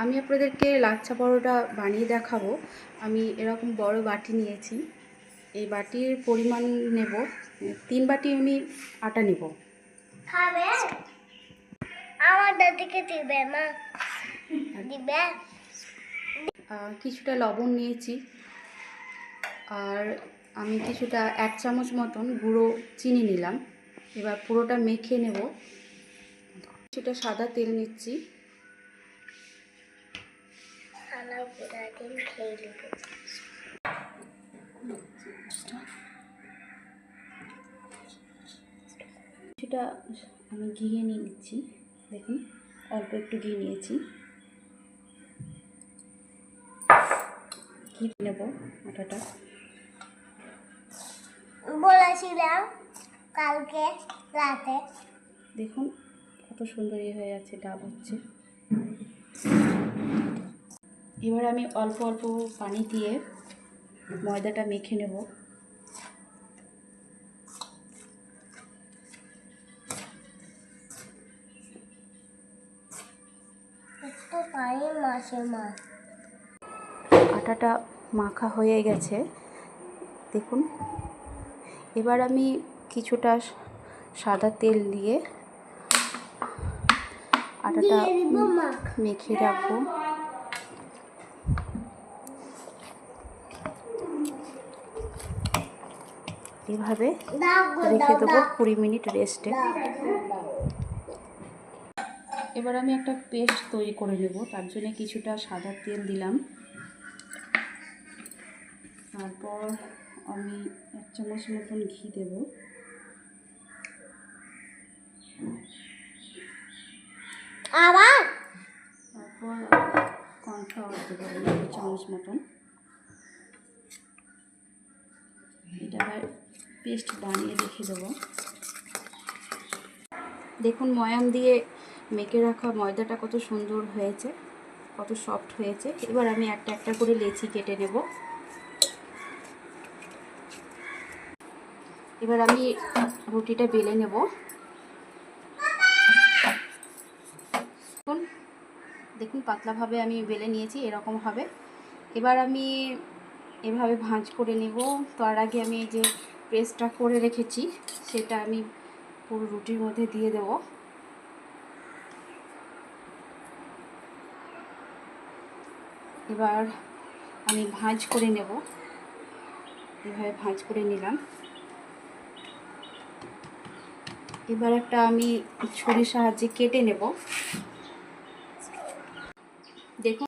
আমি আপনাদেরকে লাচ্ছা পরোটা বানিয়ে দেখাবো। আমি এরকম বড় বাটি নিয়েছি। এই বাটির পরিমাণ নেব 3 বাটি আমি আটা নেব। খাবে আমার দাদিকে দিবে মা দিবে। কিছুটা লবণ নিয়েছি আর আমি কিছুটা 1 চামচ মতন গুঁড়ো চিনি নিলাম। এবার পুরোটা মেখে নেব। কিছুটা সাদা তেল নিচ্ছি। কিছুটা আমি ঘি নিয়ে নিচ্ছি। দেখুন অল্প একটু ঘি নিয়েছি। ঘি নেব আটাটা। বলেছিলাম কালকে রাতে। দেখুন কত সুন্দর হয়ে যাচ্ছে, ডাব হচ্ছে। এবার আমি অল্প অল্প পানি দিয়ে ময়দাটা মেখে নেব। আটাটা মাখা হয়ে গেছে দেখুন। এবার আমি কিছুটা সাদা তেল দিয়ে আটাটা মেখে রাখবো। এভাবে রেখে দেবো 20 মিনিট রেস্টে। এবার আমি একটা পেস্ট তৈরি করে নেব। তার জন্য কিছুটা সাদা তেল দিলাম। তারপর আমি 1 চামচ মতন ঘি দেব। আবার তারপর কর্নফ্লাওয়ার দেবো 2 চামচ মতন। এটা পেস্ট বানিয়ে রেখে দেবো। দেখুন ময়াম দিয়ে মেখে রাখা ময়দাটা কত সুন্দর হয়েছে, কত সফট হয়েছে। এবার আমি একটা একটা করে লেচি কেটে নেব। এবার আমি রুটিটা বেলে নেব। দেখুন পাতলাভাবে আমি বেলে নিয়েছি, এরকম হবে। এবার আমি এভাবে ভাঁজ করে নেব। তার আগে আমি এই যে পেস্টটা করে রেখেছি সেটা আমি পুরো রুটির মধ্যে দিয়ে দেব। এবার আমি ভাঁজ করে নেব। এভাবে ভাঁজ করে নিলাম। এবার একটা আমি ছুরির সাহায্যে কেটে নেব। দেখুন